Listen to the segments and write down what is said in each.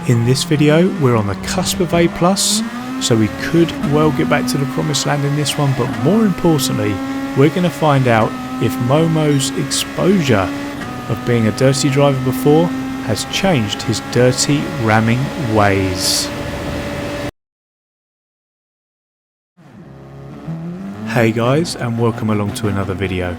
In this video we're on the cusp of A+, so we could well get back to the promised land in this one, but more importantly we're going to find out if Momo's exposure of being a dirty driver before has changed his dirty ramming ways. Hey guys, and welcome along to another video.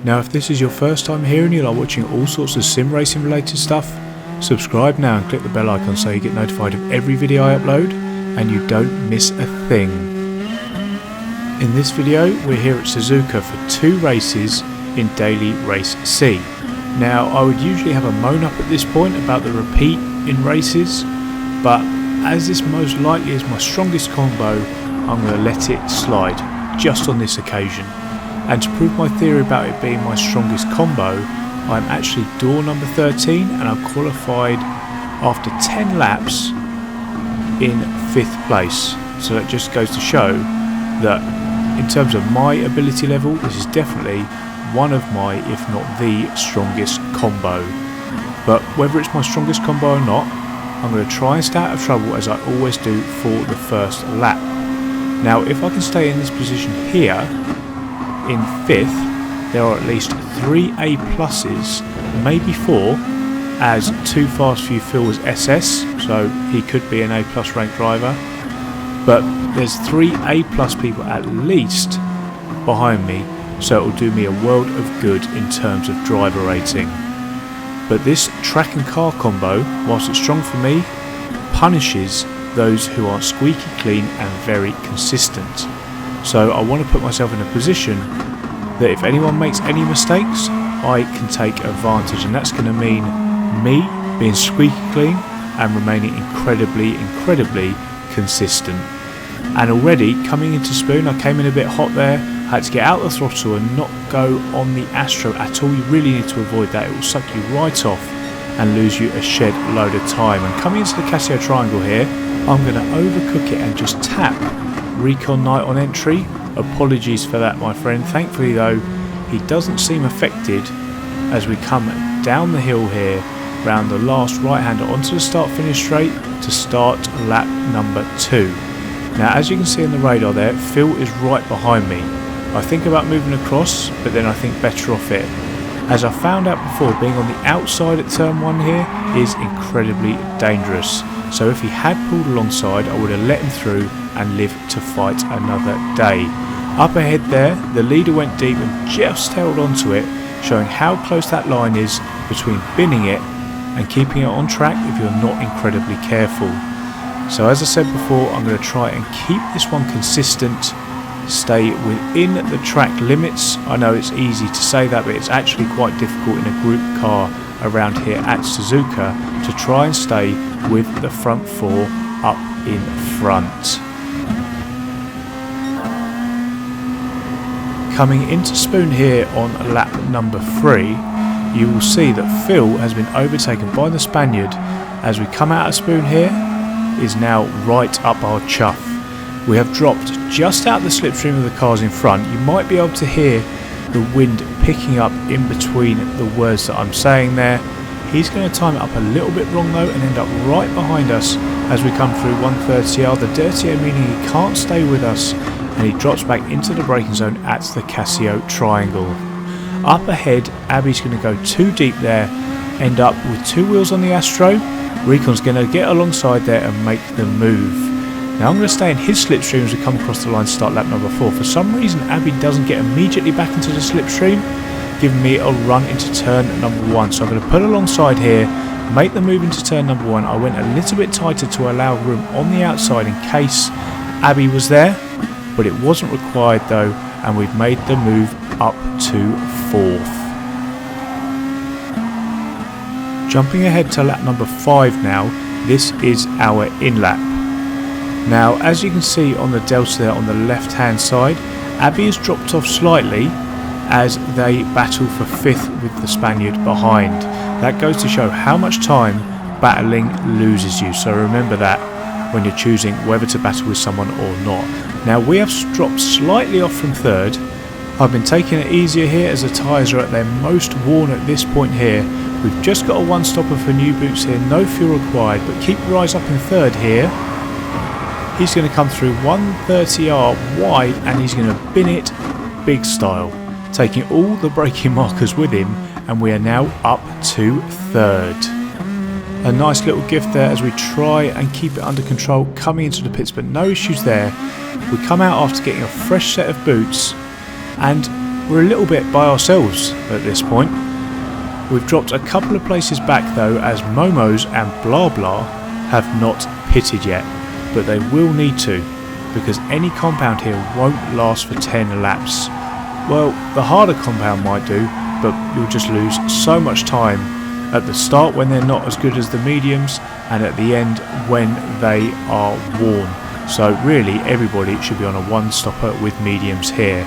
Now if this is your first time here and you like watching all sorts of sim racing related stuff, subscribe now and click the bell icon so you get notified of every video I upload and you don't miss a thing. In this video we're here at Suzuka for 2 races in Daily Race C. Now I would usually have a moan up at this point about the repeat in races, but as this most likely is my strongest combo, I'm going to let it slide just on this occasion. And to prove my theory about it being my strongest combo, I'm actually door number 13 and I've qualified after 10 laps in 5th place. So that just goes to show that in terms of my ability level, this is definitely one of my, if not the strongest combo. But whether it's my strongest combo or not, I'm going to try and stay out of trouble as I always do for the first lap. Now if I can stay in this position here in 5th, there are at least 3 A+, maybe 4, as Too Fast For You Phil was SS, so he could be an A+ ranked driver. But there's 3 A+ people at least behind me, so it will do me a world of good in terms of driver rating. But this track and car combo, whilst it's strong for me, punishes those who are squeaky clean and very consistent. So I want to put myself in a position that if anyone makes any mistakes, I can take advantage, and that's going to mean me being squeaky clean and remaining incredibly consistent. And already coming into Spoon, I came in a bit hot there. I had to get out the throttle and not go on the Astro at all. You really need to avoid that, it will suck you right off and lose you a shed load of time. And coming into the Casio Triangle here, I'm going to overcook it and just tap Recon Knight on entry. Apologies for that, my friend. Thankfully though, he doesn't seem affected as we come down the hill here, round the last right-hander onto the start-finish straight to start lap number 2. Now as you can see on the radar there, Phil is right behind me. I think about moving across, but then I think better off it. As I found out before, being on the outside at turn 1 here is incredibly dangerous. So if he had pulled alongside, I would have let him through and lived to fight another day. Up ahead there, the leader went deep and just held onto it, showing how close that line is between binning it and keeping it on track if you're not incredibly careful. So as I said before, I'm going to try and keep this one consistent, stay within the track limits. I know it's easy to say that, but it's actually quite difficult in a group car around here at Suzuka to try and stay with the front 4 up in front. Coming into Spoon here on lap number 3, you will see that Phil has been overtaken by the Spaniard. As we come out of Spoon here, is now right up our chuff. We have dropped just out the slipstream of the cars in front. You might be able to hear the wind picking up in between the words that I'm saying there. He's going to time it up a little bit wrong though and end up right behind us as we come through 130R, the dirtier, meaning he can't stay with us, and he drops back into the braking zone at the Casio Triangle. Up ahead, Abby's going to go too deep there, end up with 2 wheels on the Astro. Recon's going to get alongside there and make the move. Now I'm going to stay in his slipstream as we come across the line to start lap number 4. For some reason Abby doesn't get immediately back into the slipstream, giving me a run into turn number 1. So I'm going to pull alongside here, make the move into turn number 1. I went a little bit tighter to allow room on the outside in case Abby was there, but it wasn't required though, and we've made the move up to 4th. Jumping ahead to lap number 5 now, this is our in-lap. Now as you can see on the delta there on the left hand side, Abby has dropped off slightly as they battle for 5th with the Spaniard behind. That goes to show how much time battling loses you, so remember that when you're choosing whether to battle with someone or not. Now we have dropped slightly off from 3rd, I've been taking it easier here as the tyres are at their most worn at this point here. We've just got a one stopper for new boots here, no fuel required, but keep your eyes up in third here. He's going to come through 130R wide and he's going to bin it big style, taking all the braking markers with him, and we are now up to third. A nice little gift there as we try and keep it under control coming into the pits, but no issues there. We come out after getting a fresh set of boots and we're a little bit by ourselves at this point. We've dropped a couple of places back though, as Momos and Blah Blah have not pitted yet, but they will need to, because any compound here won't last for 10 laps. Well, the harder compound might do, but you'll just lose so much time at the start when they're not as good as the mediums, and at the end when they are worn. So really everybody should be on a one stopper with mediums here.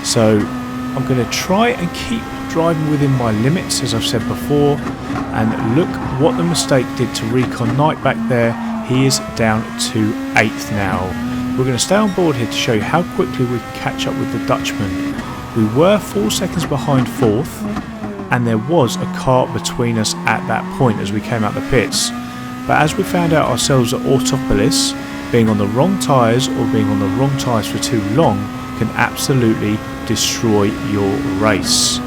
So I'm going to try and keep driving within my limits, as I've said before, and look what the mistake did to Recon Knight back there. He is down to 8th now. We're going to stay on board here to show you how quickly we can catch up with the Dutchman. We were 4 seconds behind 4th, and there was a car between us at that point as we came out the pits. But as we found out ourselves at Autopolis, being on the wrong tyres or being on the wrong tyres for too long can absolutely destroy your race.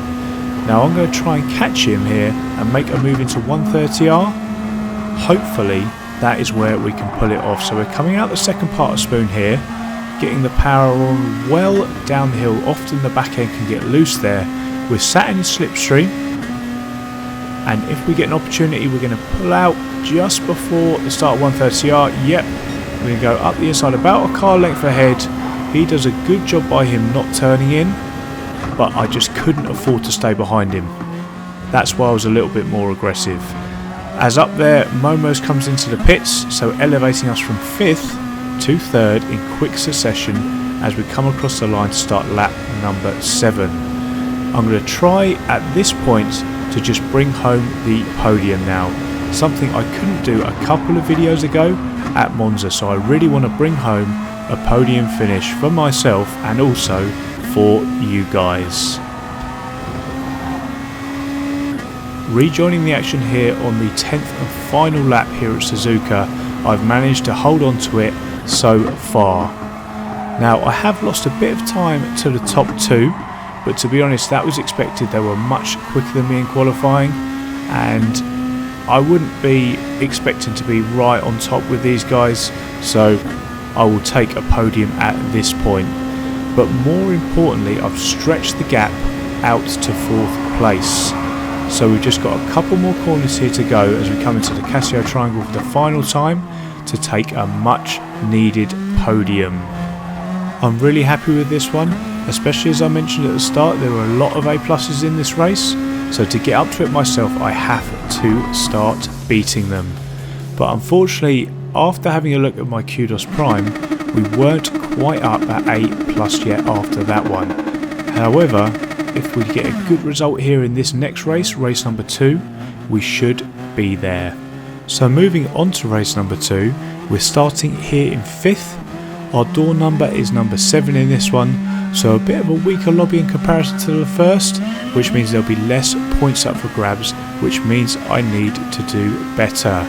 Now I'm going to try and catch him here and make a move into 130R. Hopefully that is where we can pull it off. So we're coming out the second part of Spoon here, getting the power on well down the hill. Often the back end can get loose there. We're sat in the slipstream, and if we get an opportunity we're going to pull out just before the start of 130R. Yep, we're going to go up the inside about a car length ahead. He does a good job by him not turning in, but I just couldn't afford to stay behind him. That's why I was a little bit more aggressive. As up there, Momos comes into the pits, so elevating us from 5th to 3rd in quick succession as we come across the line to start lap number 7. I'm going to try at this point to just bring home the podium now. Something I couldn't do a couple of videos ago at Monza, so I really want to bring home a podium finish for myself and also for you guys. Rejoining the action here on the 10th and final lap here at Suzuka. I've managed to hold on to it so far. Now I have lost a bit of time to the top 2, but to be honest that was expected. They were much quicker than me in qualifying, and I wouldn't be expecting to be right on top with these guys, so I will take a podium at this point. But more importantly, I've stretched the gap out to 4th place. So we've just got a couple more corners here to go as we come into the Casio Triangle for the final time to take a much needed podium. I'm really happy with this one, especially as I mentioned at the start, there were a lot of A+ in this race, so to get up to it myself I have to start beating them. But unfortunately, after having a look at my Kudos Prime, we weren't quite up at A+ yet after that one. However, if we get a good result here in this next race, race number 2, we should be there. So moving on to race number 2, we're starting here in 5th. Our door number is number 7 in this one, so a bit of a weaker lobby in comparison to the first, which means there'll be less points up for grabs, which means I need to do better.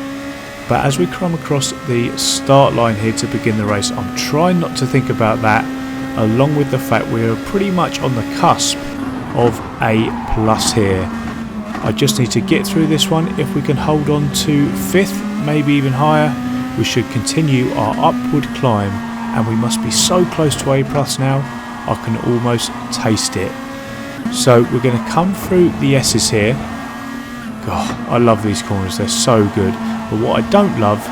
But as we come across the start line here to begin the race, I'm trying not to think about that, along with the fact we are pretty much on the cusp of A+ here. I just need to get through this one. If we can hold on to 5th, maybe even higher, we should continue our upward climb, and we must be so close to A+ now, I can almost taste it. So we're going to come through the S's here. God, I love these corners, they're so good. But what I don't love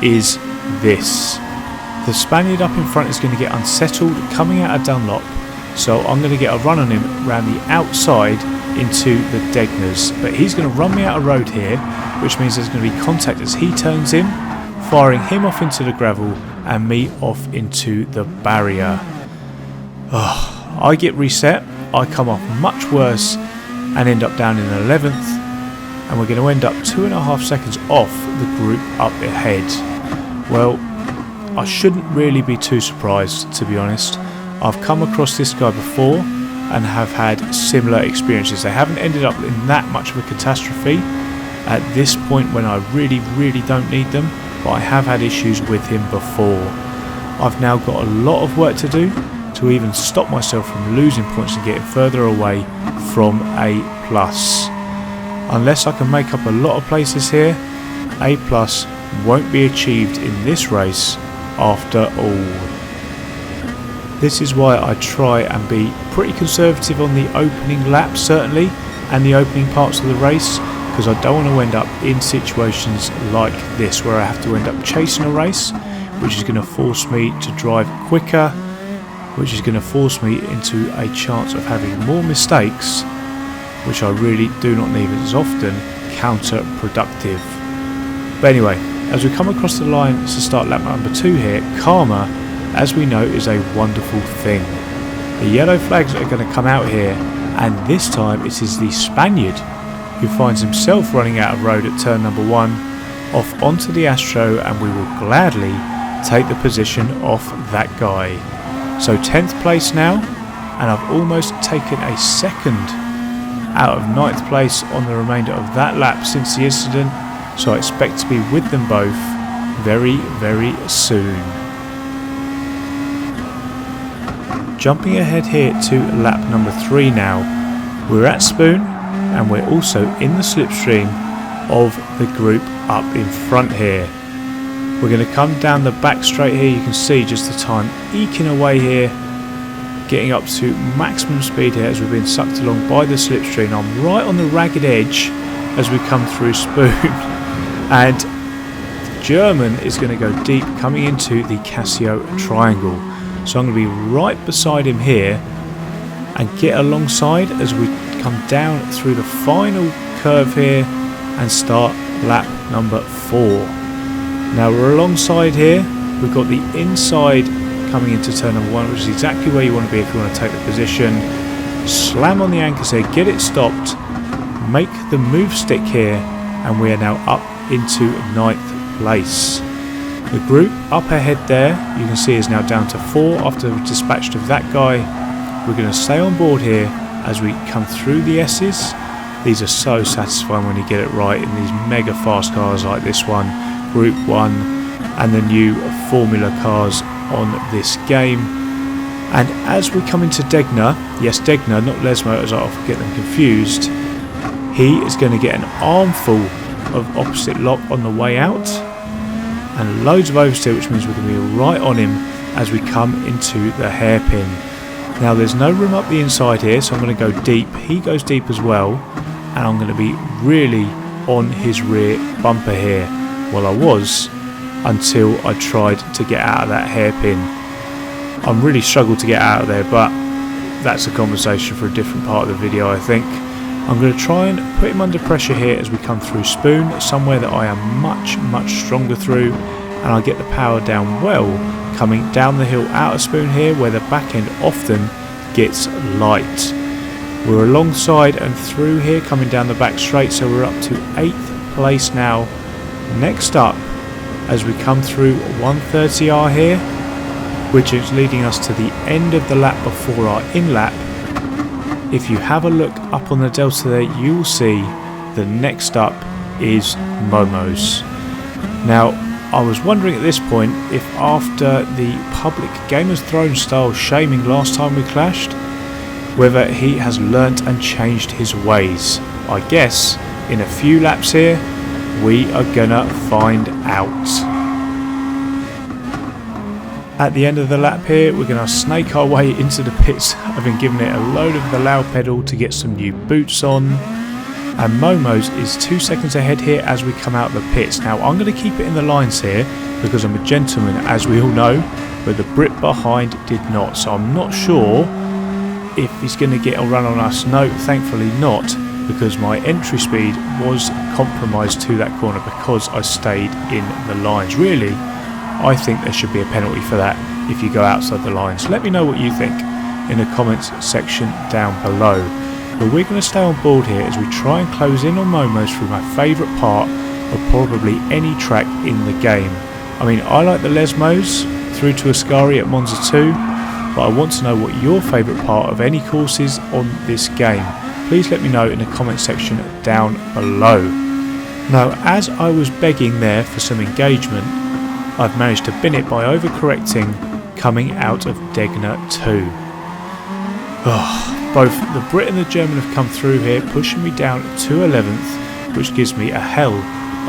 is this. The Spaniard up in front is going to get unsettled coming out of Dunlop, so I'm going to get a run on him around the outside into the Degners. But he's going to run me out of road here, which means there's going to be contact as he turns in, firing him off into the gravel and me off into the barrier. I get reset, I come off much worse and end up down in 11th, and we're going to end up 2.5 seconds off the group up ahead. Well, I shouldn't really be too surprised, to be honest. I've come across this guy before and have had similar experiences. They haven't ended up in that much of a catastrophe at this point when I really don't need them, but I have had issues with him before. I've now got a lot of work to do to even stop myself from losing points and getting further away from A+. Unless I can make up a lot of places here, A+ won't be achieved in this race after all. This is why I try and be pretty conservative on the opening lap certainly, and the opening parts of the race, because I don't want to end up in situations like this where I have to end up chasing a race, which is going to force me to drive quicker, which is going to force me into a chance of having more mistakes, which I really do not need as often, counterproductive. But anyway, as we come across the line to start lap number 2 here, karma, as we know, is a wonderful thing. The yellow flags are going to come out here, and this time it is the Spaniard who finds himself running out of road at turn number 1, off onto the Astro, and we will gladly take the position off that guy. So 10th place now, and I've almost taken a second out of 9th place on the remainder of that lap since the incident, so I expect to be with them both very soon. Jumping ahead here to lap number 3 now, we're at Spoon and we're also in the slipstream of the group up in front here. We're going to come down the back straight here. You can see just the time eking away here, getting up to maximum speed here as we've been sucked along by the slipstream. I'm right on the ragged edge as we come through Spoon, and German is going to go deep coming into the Casio triangle. So I'm going to be right beside him here and get alongside as we come down through the final curve here and start lap number 4. Now we're alongside here, we've got the inside coming into turn number 1, which is exactly where you want to be if you want to take the position. Slam on the anchors here, get it stopped, make the move stick here, and we are now up into 9th place. The group up ahead there, you can see, is now down to 4 after we've dispatched of that guy. We're going to stay on board here as we come through the S's. These are so satisfying when you get it right in these mega fast cars like this one, Group 1, and the new Formula cars on this game. And as we come into Degner, yes Degner, not Lesmo as I often get them confused, he is going to get an armful of opposite lock on the way out, and loads of oversteer, which means we're going to be right on him as we come into the hairpin. Now there's no room up the inside here, so I'm going to go deep. He goes deep as well, and I'm going to be really on his rear bumper here. Well, I was until I tried to get out of that hairpin. I'm really struggled to get out of there, but that's a conversation for a different part of the video, I think. I'm going to try and put him under pressure here as we come through Spoon, somewhere that I am much stronger through, and I'll get the power down well coming down the hill out of Spoon here, where the back end often gets light. We're alongside and through here coming down the back straight, so we're up to 8th place now. Next up, as we come through 130R here, which is leading us to the end of the lap before our in-lap. If you have a look up on the delta there, you will see the next up is Momo's. Now, I was wondering at this point if after the public Game of Thrones style shaming last time we clashed, whether he has learnt and changed his ways. I guess in a few laps here, we are gonna find out. At the end of the lap here, we're going to snake our way into the pits. I've been giving it a load of the loud pedal to get some new boots on. And Momo's is 2 seconds ahead here as we come out of the pits. Now I'm going to keep it in the lines here because I'm a gentleman, as we all know, but the Brit behind did not. So I'm not sure if he's going to get a run on us. No, thankfully not, because my entry speed was compromised to that corner because I stayed in the lines. Really, I think there should be a penalty for that if you go outside the lines. Let me know what you think in the comments section down below. But we're going to stay on board here as we try and close in on Momo's through my favourite part of probably any track in the game. I mean, I like the Lesmos through to Ascari at Monza 2, but I want to know what your favourite part of any course is on this game. Please let me know in the comment section down below. Now, as I was begging there for some engagement, I've managed to bin it by overcorrecting coming out of Degner 2. Both the Brit and the German have come through here, pushing me down to 11th, which gives me a hell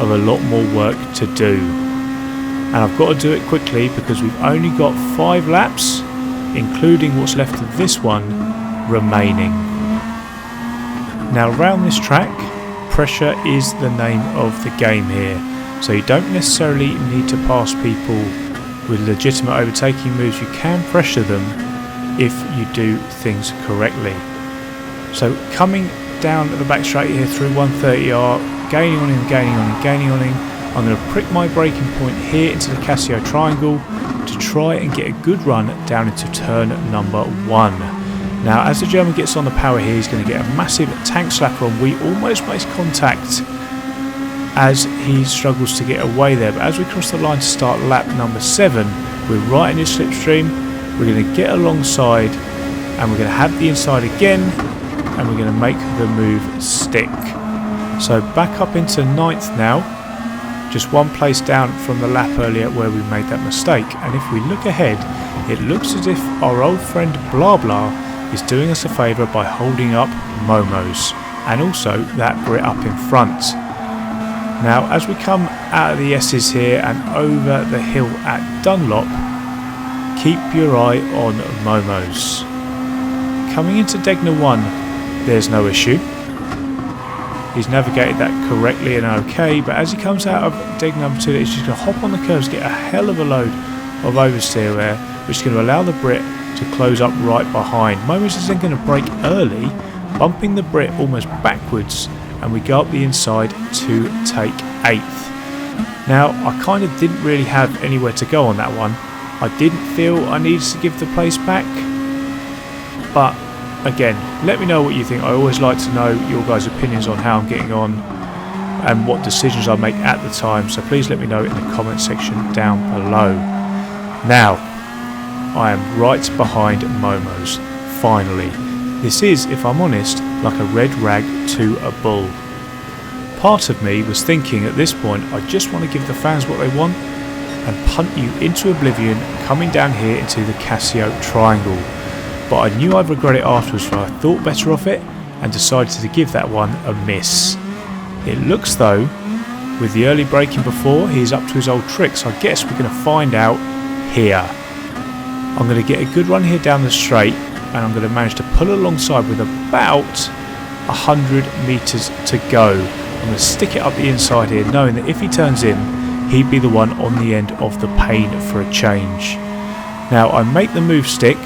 of a lot more work to do. And I've got to do it quickly because we've only got 5 laps, including what's left of this one, remaining. Now, around this track, pressure is the name of the game here. So you don't necessarily need to pass people with legitimate overtaking moves. You can pressure them if you do things correctly. So coming down at the back straight here through 130R, gaining on him, gaining on him, gaining on him. I'm going to prick my braking point here into the Casio triangle to try and get a good run down into turn number 1. Now, as the German gets on the power here, he's going to get a massive tank slapper on. We almost makes contact as he struggles to get away there. But as we cross the line to start lap number 7, we're right in his slipstream. We're going to get alongside and we're going to have the inside again and we're going to make the move stick. So back up into 9th now, just one place down from the lap earlier where we made that mistake. And if we look ahead, it looks as if our old friend Blah Blah is doing us a favour by holding up Momos and also that Brit up in front. Now, as we come out of the S's here and over the hill at Dunlop, keep your eye on Momos. Coming into Degner 1, there's no issue. He's navigated that correctly and okay, but as he comes out of Degner number 2, he's just going to hop on the curves, get a hell of a load of oversteer there, which is going to allow the Brit to close up right behind. Momos is then going to brake early, bumping the Brit almost backwards, and we go up the inside to take 8th. Now, I kind of didn't really have anywhere to go on that one. I didn't feel I needed to give the place back, but again, let me know what you think. I always like to know your guys' opinions on how I'm getting on and what decisions I make at the time, so please let me know in the comment section down below. Now, I am right behind Momos, finally. This is, if I'm honest, like a red rag to a bull. Part of me was thinking at this point, I just want to give the fans what they want and punt you into oblivion coming down here into the Casio triangle. But I knew I'd regret it afterwards, so I thought better of it and decided to give that one a miss. It looks though, with the early braking before, he's up to his old tricks. I guess we're going to find out here. I'm going to get a good run here down the straight and I'm going to manage to pull alongside with about 100 metres to go. I'm going to stick it up the inside here, knowing that if he turns in, he'd be the one on the end of the pain for a change. Now, I make the move stick.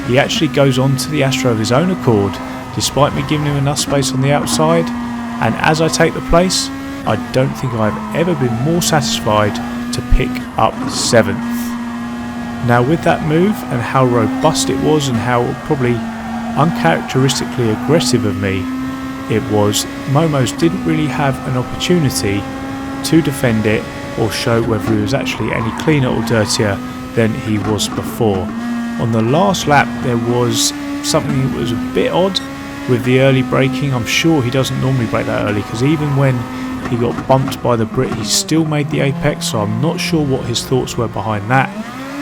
He actually goes on to the Astro of his own accord, despite me giving him enough space on the outside. And as I take the place, I don't think I've ever been more satisfied to pick up 7th. Now, with that move and how robust it was and how probably uncharacteristically aggressive of me it was, Momos didn't really have an opportunity to defend it or show whether he was actually any cleaner or dirtier than he was before. On the last lap there was something that was a bit odd with the early braking. I'm sure he doesn't normally brake that early, because even when he got bumped by the Brit he still made the apex, so I'm not sure what his thoughts were behind that.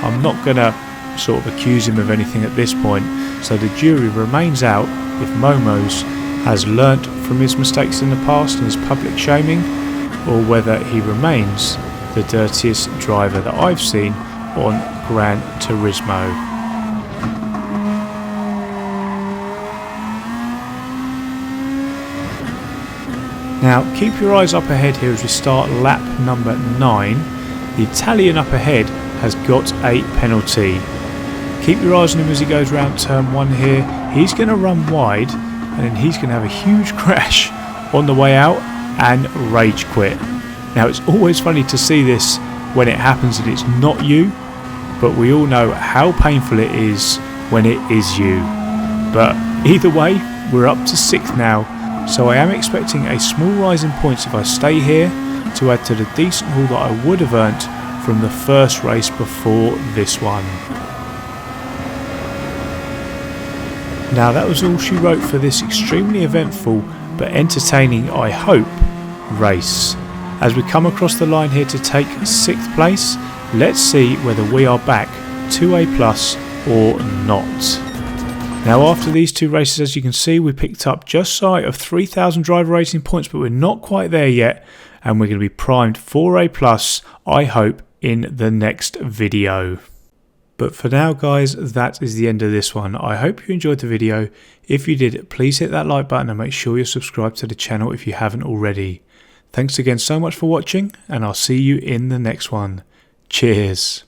I'm not going to sort of accuse him of anything at this point, so the jury remains out if Momos has learnt from his mistakes in the past and his public shaming, or whether he remains the dirtiest driver that I've seen on Gran Turismo. Now, keep your eyes up ahead here as we start lap number 9. The Italian up ahead has got a penalty. Keep your eyes on him as he goes round turn 1 here. He's going to run wide and then he's going to have a huge crash on the way out and rage quit. Now, it's always funny to see this when it happens and it's not you, but we all know how painful it is when it is you. But either way, we're up to 6th now, so I am expecting a small rise in points if I stay here to add to the decent haul that I would have earned from the first race before this one. Now that was all she wrote for this extremely eventful but entertaining, I hope, race. As we come across the line here to take 6th place, let's see whether we are back to A+ or not. Now after these 2 races, as you can see, we picked up just shy of 3,000 driver rating points, but we're not quite there yet, and we're going to be primed for A+, I hope, in the next video. But for now guys, that is the end of this one. I hope you enjoyed the video. If you did, please hit that like button and make sure you're subscribed to the channel if you haven't already. Thanks again so much for watching, and I'll see you in the next one. Cheers.